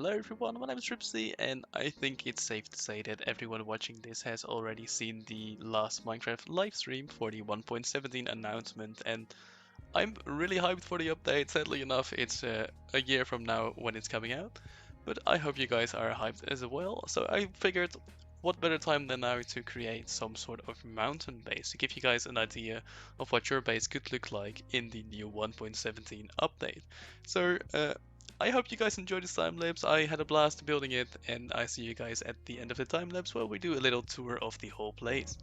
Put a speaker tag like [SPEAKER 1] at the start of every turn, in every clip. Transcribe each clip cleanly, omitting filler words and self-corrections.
[SPEAKER 1] Hello everyone, my name is Ruubzy, and I think it's safe to say that everyone watching this has already seen the last Minecraft livestream for the 1.17 announcement, and I'm really hyped for the update. Sadly enough, it's a year from now when it's coming out, but I hope you guys are hyped as well. So I figured, what better time than now to create some sort of mountain base to give you guys an idea of what your base could look like in the new 1.17 update. So I hope you guys enjoyed this time lapse. I had a blast building it, and I see you guys at the end of the time lapse where we do a little tour of the whole place.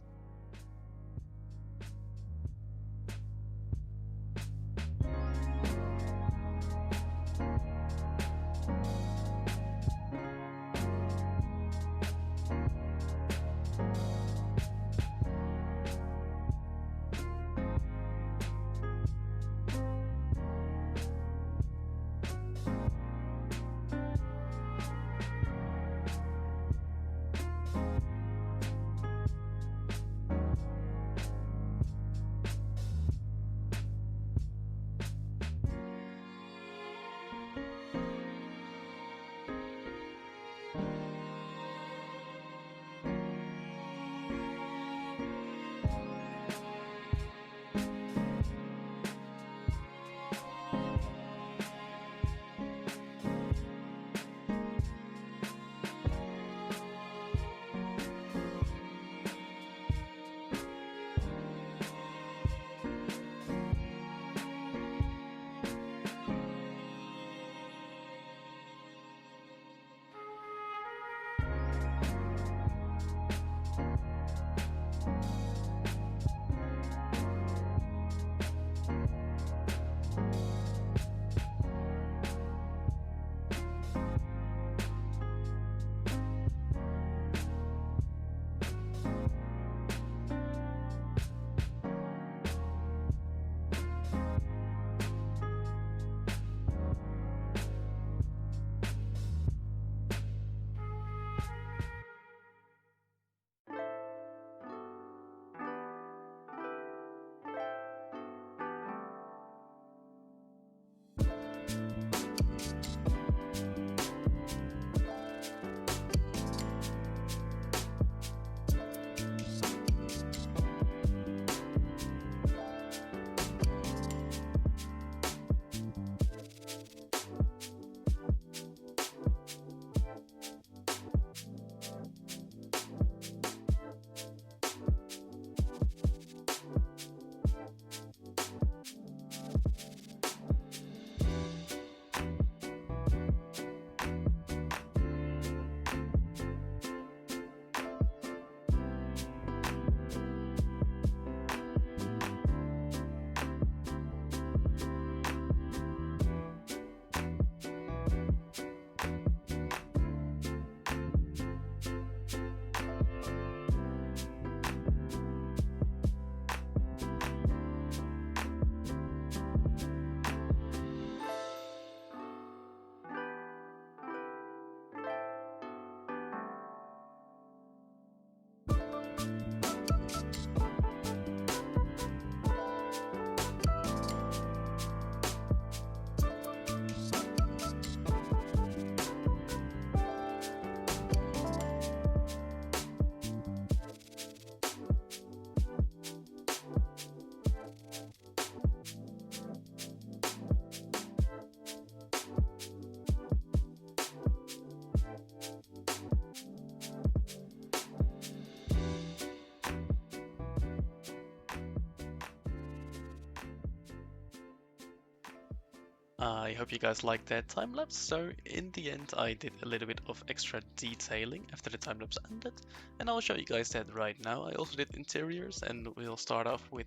[SPEAKER 1] I hope you guys liked that time lapse. So in the end, I did a little bit of extra detailing after the time lapse ended, and I'll show you guys that right now. I also did interiors, and we'll start off with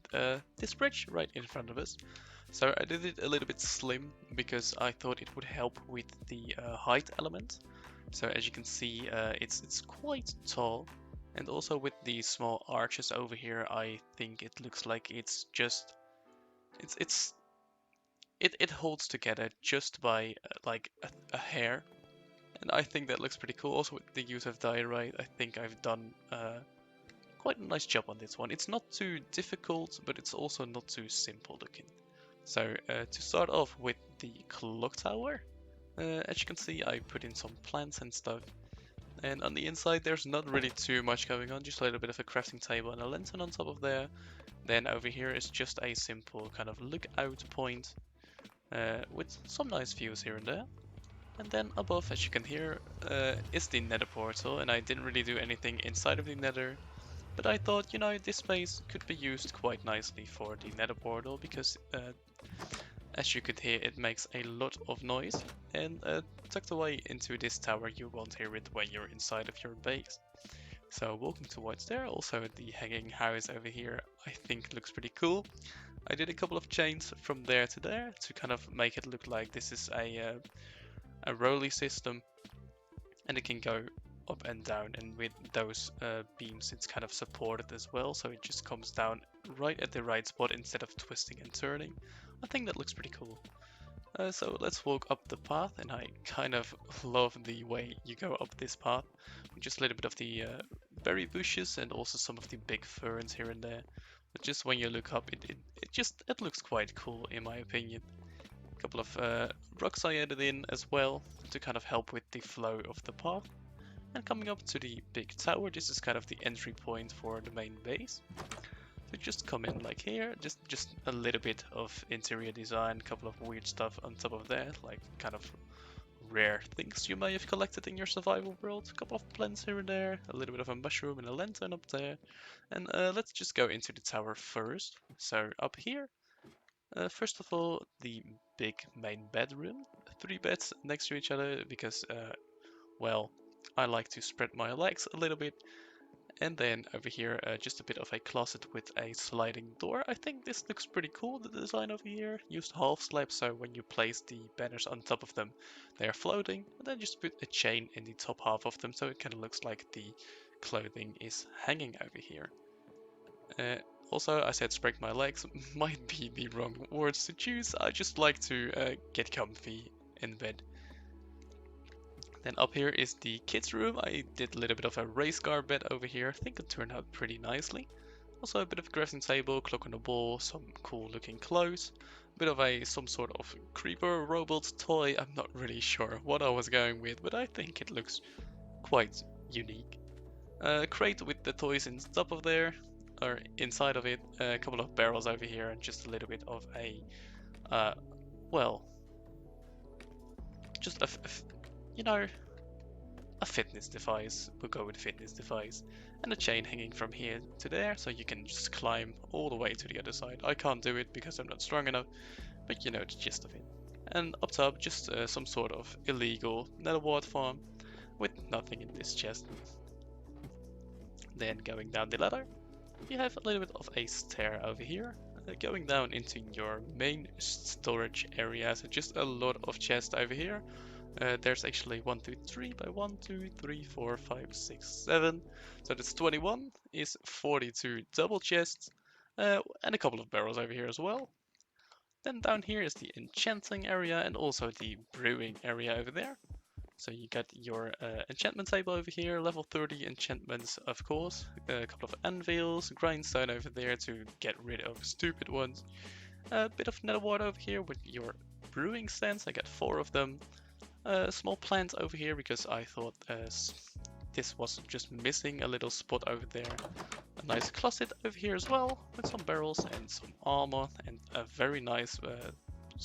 [SPEAKER 1] this bridge right in front of us. So I did it a little bit slim because I thought it would help with the height element. So as you can see, it's quite tall, and also with the small arches over here, I think it looks like it's just it holds together just by like a hair, and I think that looks pretty cool. Also with the use of diorite, I think I've done quite a nice job on this one. It's not too difficult, but it's also not too simple looking. So to start off with the clock tower, As you can see, I put in some plants and stuff. And on the inside, there's not really too much going on, just a little bit of a crafting table and a lantern on top of there. Then over here is just a simple kind of lookout point with some nice views here and there. And then above, as you can hear, is the Nether Portal, and I didn't really do anything inside of the Nether. But I thought, you know, this space could be used quite nicely for the Nether Portal because as you could hear, it makes a lot of noise, and tucked away into this tower you won't hear it when you're inside of your base. So walking towards there, also the hanging house over here I think looks pretty cool. I did a couple of chains from there to there to kind of make it look like this is a rolly system, and it can go up and down, and with those beams it's kind of supported as well, so it just comes down right at the right spot instead of twisting and turning. I think that looks pretty cool. So let's walk up the path, and I kind of love the way you go up this path. Just a little bit of the berry bushes and also some of the big ferns here and there. But just when you look up, it looks quite cool in my opinion. A couple of rocks I added in as well to kind of help with the flow of the path. And coming up to the big tower, this is kind of the entry point for the main base. So just come in like here, just a little bit of interior design, a couple of weird stuff on top of that, like kind of rare things you may have collected in your survival world. A couple of plants here and there, a little bit of a mushroom and a lantern up there. And let's just go into the tower first. So up here, first of all, the big main bedroom. 3 beds next to each other because, well, I like to spread my legs a little bit. And then over here, just a bit of a closet with a sliding door. I think this looks pretty cool, the design over here. Used half slabs, so when you place the banners on top of them, they are floating. And then just put a chain in the top half of them, so it kind of looks like the clothing is hanging over here. Also, I said spread my legs, might be the wrong words to choose. I just like to get comfy in bed. Then up here is the kids' room. I did a little bit of a race car bed over here. I think it turned out pretty nicely. Also a bit of a crafting table, clock on the wall, some cool looking clothes. A bit of some sort of creeper robot toy. I'm not really sure what I was going with, but I think it looks quite unique. A crate with the toys in top of there, or inside of it. A couple of barrels over here, and just a little bit of a, well, just you know, a fitness device. We'll go with fitness device. And a chain hanging from here to there, so you can just climb all the way to the other side. I can't do it because I'm not strong enough, but you know the gist of it. And up top, just some sort of illegal nether wart farm with nothing in this chest. Then going down the ladder, you have a little bit of a stair over here. Going down into your main storage area, so just a lot of chests over here. There's actually 1, 2, 3 by 1, 2, 3, 4, 5, 6, 7. So that's 21 is 42 double chests and a couple of barrels over here as well. Then down here is the enchanting area and also the brewing area over there. So you got your enchantment table over here, level 30 enchantments of course, a couple of anvils, grindstone over there to get rid of stupid ones, a bit of nether wart over here with your brewing stands, I got 4 of them. A small plant over here because I thought this was just missing a little spot over there. A nice closet over here as well with some barrels and some armor and a very nice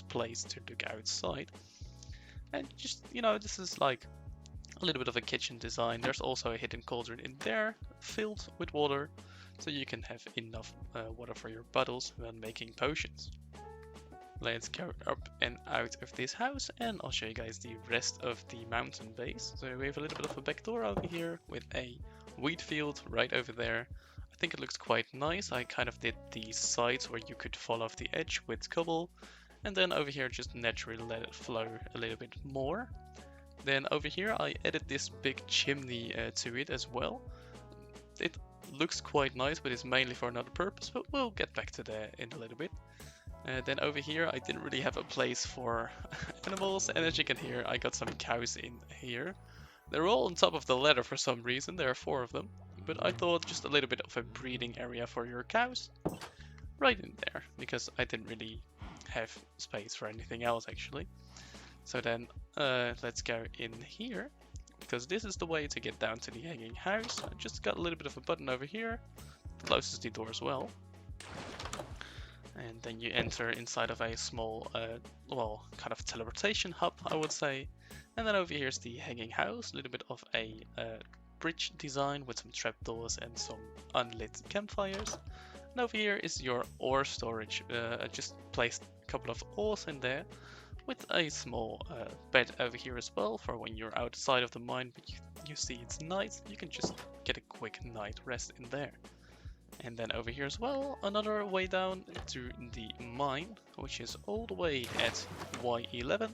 [SPEAKER 1] place to look outside. And just, you know, this is like a little bit of a kitchen design. There's also a hidden cauldron in there filled with water, so you can have enough water for your bottles when making potions. Let's go up and out of this house and I'll show you guys the rest of the mountain base. So we have a little bit of a back door over here with a wheat field right over there. I think it looks quite nice. I kind of did the sides where you could fall off the edge with cobble. And then over here just naturally let it flow a little bit more. Then over here I added this big chimney to it as well. It looks quite nice, but it's mainly for another purpose, but we'll get back to that in a little bit. Then over here I didn't really have a place for animals, and as you can hear I got some cows in here. They're all on top of the ladder for some reason, there are 4 of them, but I thought just a little bit of a breeding area for your cows right in there, because I didn't really have space for anything else actually. So then let's go in here, because this is the way to get down to the hanging house. I just got a little bit of a button over here, closes the door as well. And then you enter inside of a small, well, kind of teleportation hub, I would say. And then over here is the hanging house, a little bit of a bridge design with some trapdoors and some unlit campfires. And over here is your ore storage. I just placed a couple of ores in there, with a small bed over here as well for when you're outside of the mine but you see it's night, you can just get a quick night rest in there. And then over here as well, another way down to the mine, which is all the way at Y11.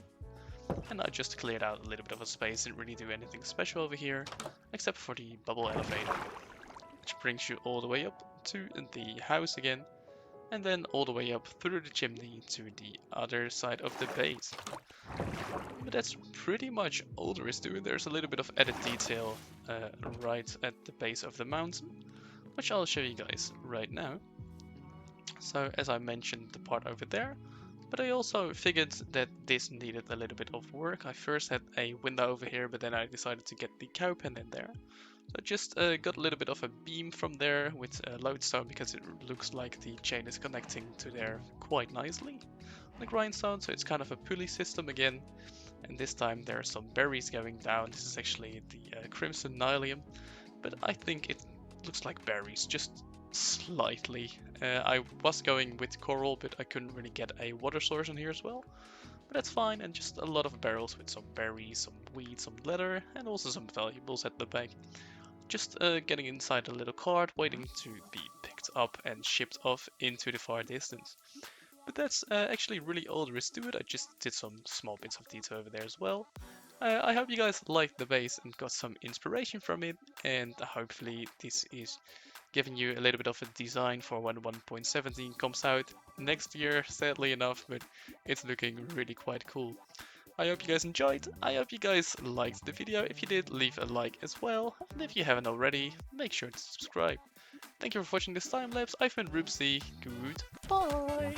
[SPEAKER 1] And I just cleared out a little bit of a space, didn't really do anything special over here, except for the bubble elevator, which brings you all the way up to the house again, and then all the way up through the chimney to the other side of the base. But that's pretty much all there is to it. There's a little bit of added detail right at the base of the mountain, which I'll show you guys right now. So as I mentioned, the part over there, but I also figured that this needed a little bit of work. I first had a window over here, but then I decided to get the cow pen in there. So I just got a little bit of a beam from there with lodestone, because it looks like the chain is connecting to there quite nicely. The grindstone, so it's kind of a pulley system again. And this time there are some berries going down. This is actually the crimson nylium, but I think it looks like berries, just slightly. I was going with coral, but I couldn't really get a water source in here as well. But that's fine, and just a lot of barrels with some berries, some weeds, some leather, and also some valuables at the back. Just getting inside a little cart, waiting to be picked up and shipped off into the far distance. But that's actually really all there is to it. I just did some small bits of detail over there as well. I hope you guys liked the base and got some inspiration from it, and hopefully this is giving you a little bit of a design for when 1.17 comes out next year, sadly enough, but it's looking really quite cool. I hope you guys enjoyed. I hope you guys liked the video. If you did, leave a like as well. And if you haven't already, make sure to subscribe. Thank you for watching this time lapse. I've been Ruubzy. Goodbye.